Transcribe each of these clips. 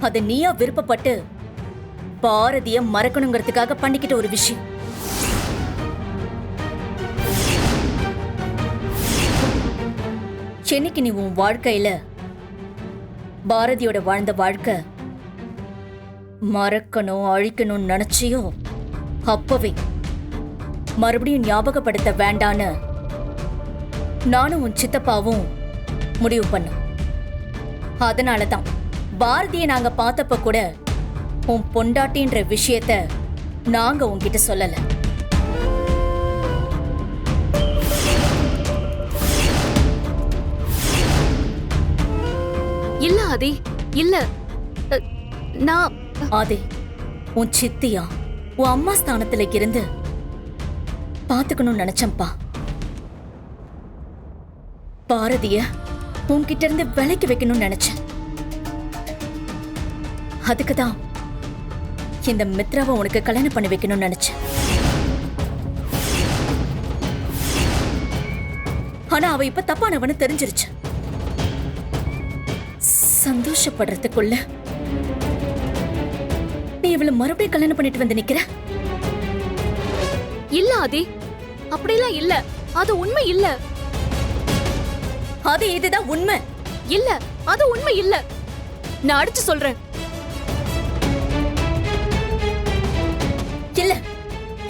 அது நீயா விருப்பப்பட்டு பாரதிய மறக்கணுங்கிறதுக்காக பண்ணிக்கிட்ட ஒரு விஷயம். என்னைக்கு நீ உன் வாழ்க்கையில பாரதியோட வாழ்ந்த வாழ்க்கை மறக்கணும் அழிக்கணும்னு நினைச்சியோ அப்பவே மறுபடியும் ஞாபகப்படுத்த வேண்டான்னு நானும் உன் சித்தப்பாவும் முடிவு பண்ணோம். அதனாலதான் பாரதியை நாங்க பார்த்தப்ப கூட உன் பொண்டாட்டின்ற விஷயத்த நாங்க உன்கிட்ட சொல்லல. இல்ல ஆதி, இல்ல. நான் ஆதி, உன் சித்தியா உன் அம்மா ஸ்தானத்துல இருந்து பாத்துக்கணும்னு நினைச்சம்பா. பாரதிய உன்கிட்ட இருந்து விலைக்கு வைக்கணும்னு நினைச்சேன். அதுக்குதான் இந்த மித்ராவை உனக்கு கல்யாணம் பண்ணி வைக்கணும்னு நினைச்சேன். ஆனா அவ இப்ப தப்பானவனு தெரிஞ்சிருச்சு. சந்தோஷப்படுறதுக்குள்ள நீ இவளை மறுபடியும் கல்யாணம் பண்ணிட்டு வந்து நிக்கிற. இல்ல ஆதி, அப்படிலாம் இல்ல. அது உண்மை இல்ல. அது இதுதான் உண்மை. இல்ல, அது உண்மை இல்ல. நான் அடிச்சு சொல்றேன். இல்ல,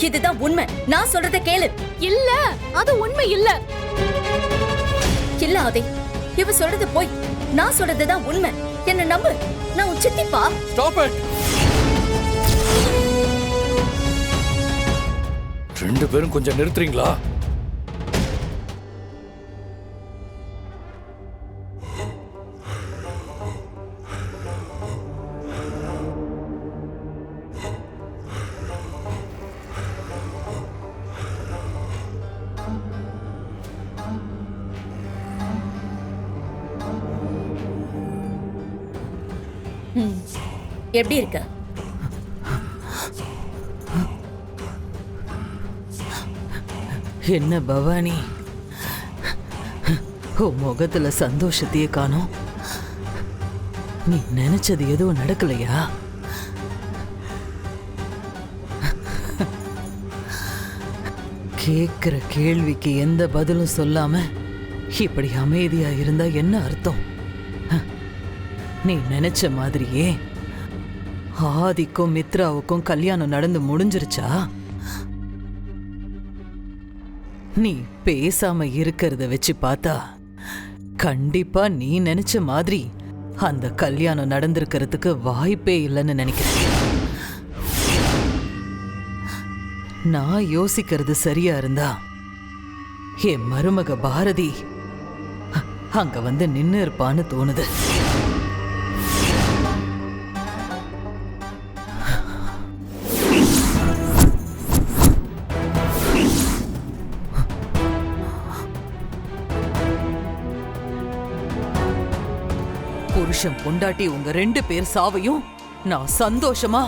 இதுதான் உண்மை. நான் சொல்றத கேளு. இல்ல, அது உண்மை இல்ல. இல்ல ஆதி, இவ சொல்றது போய். நான் சொல்றதுதான் உண்மை. என்ன நம்பு. நான் உன் சித்திப்பா. Stop it. ரெண்டு பேரும் கொஞ்சம் நிறுத்துறீங்களா? எப்படி இருக்க? என்ன பவானி, உன் முகத்துல சந்தோஷத்தையே காணோம். நீ நினைச்சது எதுவும் நடக்கலையா? கேக்குற கேள்விக்கு எந்த பதிலும் சொல்லாம இப்படி அமைதியா இருந்தா என்ன அர்த்தம்? நீ நினைச்ச மாதிரியே ஆதிக்கும் மித்ராவுக்கும் கல்யாணம் நடந்து முடிஞ்சிருச்சா? நீ பேசாம இருக்கிறத வச்சு பார்த்தா கண்டிப்பா நீ நினைச்ச மாதிரி அந்த கல்யாணம் நடந்திருக்கிறதுக்கு வாய்ப்பே இல்லைன்னு நினைக்கிறேன். நான் யோசிக்கிறது சரியா இருந்தா என் மருமக பாரதி அங்க வந்து நின்னு இருப்பான்னு தோணுது. புருஷன் பொண்டாட்டி உங்க ரெண்டு பேர் சாவையும் நான் சந்தோஷமா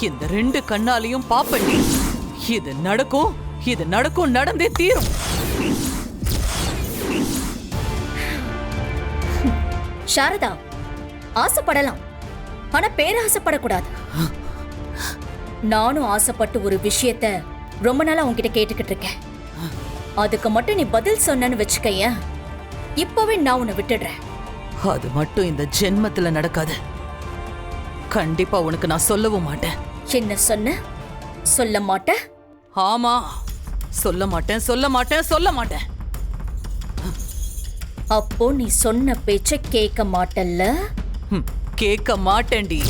இந்த ரெண்டு கண்ணாலையும் பாப்பண்டி. இது நடக்கும், இது நடக்கும், நடந்தே தீரும். சாரதா, ஆசைப்படலாம், ஆனா பேராசைப்படக்கூடாது. நானும் ஆசைப்பட்டு ஒரு விஷயத்த ரொம்ப நாளா உன்கிட்ட கேட்டுக்கிட்டு இருக்கேன். அதுக்கு மட்டும் நீ பதில் சொன்னு வச்சுக்கைய, இப்பவே நான் உன்னை விட்டுடுறேன். அது மட்டும் இந்த ஜென்மத்துல நடக்காது. கண்டிப்பா உனக்கு நான் சொல்லவும் மாட்டேன். என்ன சொன்ன? சொல்ல மாட்டேன்? ஆமா, சொல்ல மாட்டேன், சொல்ல மாட்டேன், சொல்ல மாட்டேன். அப்போ நீ சொன்ன பேச்ச கேட்க மாட்டல்ல? கேட்க மாட்டேன்டி.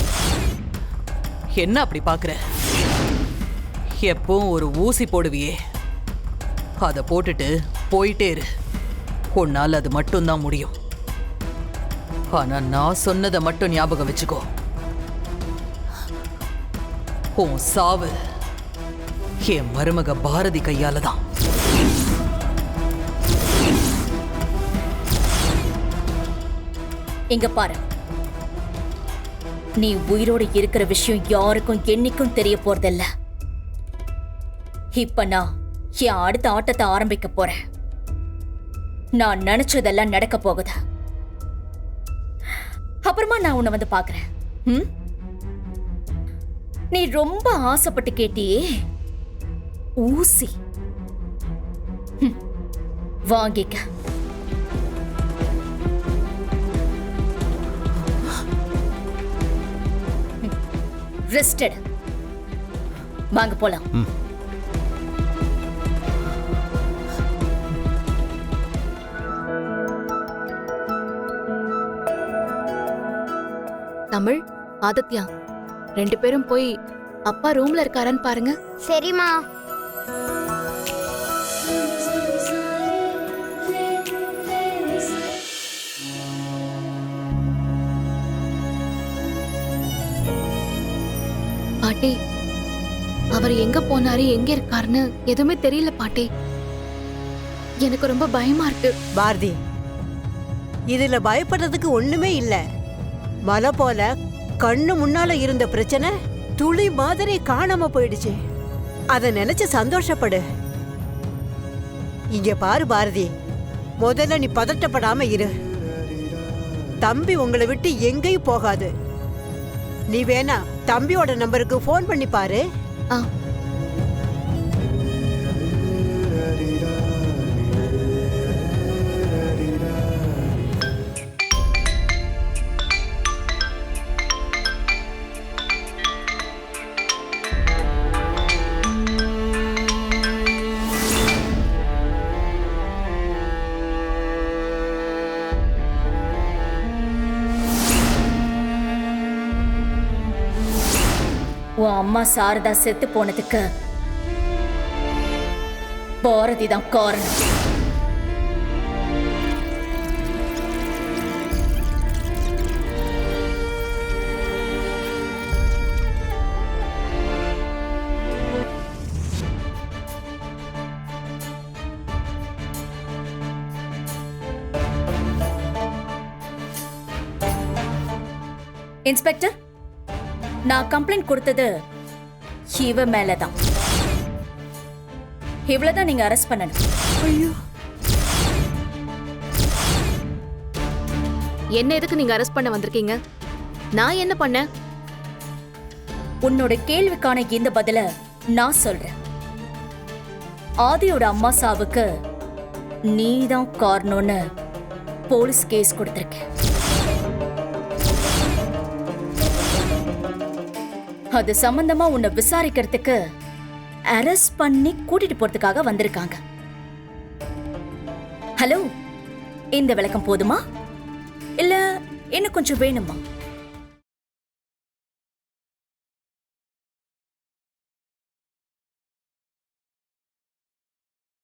என்ன அப்படி பாக்குற? எப்பவும் ஒரு ஊசி போடுவியே, அத போட்டுட்டு போயிட்டே இரு. உன்னால அது மட்டும்தான் முடியும். ஆனா நான் சொன்னதை மட்டும் ஞாபகம் வச்சுக்கோ. உன் சாவு என் மருமக பாரதி கையால தான். இங்க பாரு, நீ உயிரோடு இருக்கிற விஷயம் யாருக்கும் என்னைக்கும் தெரிய போறதில்ல. இப்ப நான் என் அடுத்த ஆட்டத்தை ஆரம்பிக்க போறேன். நான் நினைச்சதெல்லாம் நடக்க போகுது. அப்புறமா நான் உன்னை வந்து பாக்குறேன். ம்? நீ ரொம்ப ஆசைப்பட்டு கேட்டியே ஊசி. ம். வாங்கிக்க. ரெஸ்டட். வாங்க போலாம். தமிழ், ஆதித்யா 2 பேரும் போய் அப்பா ரூம்ல இருக்காரான்னு பாருங்க. சரிம்மா. பாட்டி, அவர் எங்க போனாரு, எங்க இருக்காருன்னு எதுவுமே தெரியல பாட்டி. எனக்கு ரொம்ப பயமா இருக்கு. பாரதி, இதுல பயப்படுறதுக்கு ஒண்ணுமே இல்ல. மலை போல கண்ணு முன்னால இருந்த பிரச்சனை துளி மாதிரி காணாம போயிடுச்சு. அத நினைச்சு சந்தோஷப்படு. இங்க பாரு பாரதி, முதல்ல நீ பதட்டப்படாம இரு. தம்பி உங்களை விட்டு எங்கேயும் போகாது. நீ வேணா தம்பியோட நம்பருக்கு ஃபோன் பண்ணி பாரு. ஆ. உன் அம்மா சாரதா செத்து போனதுக்கு பாரதி தான் காரணம். இன்ஸ்பெக்டர், நான் கம்ப்ளைண்ட் கொடுத்தது இவ மேலதான். இவ்வளவுதான் நீங்க அரெஸ்ட் பண்ணணும். என்ன எதுக்கு நீங்க அரெஸ்ட் பண்ண வந்திருக்கீங்க? நான் என்ன பண்ணேன்? உன்னோட கேள்விக்கான இந்த பதில நான் சொல்றேன். ஆதியோட அம்மா சாவுக்கு நீதான் காரணம்னு போலீஸ் கேஸ் கொடுத்திருக்க. அது சம்பந்தமா உன்னை விசாரிக்கிறதுக்கு அரெஸ்ட் பண்ணி கூட்டிட்டு போறதுக்காக வந்திருக்காங்க. ஹலோ, இந்த விளக்கம் போதுமா இல்ல இன்னும் கொஞ்சம் வேணுமா?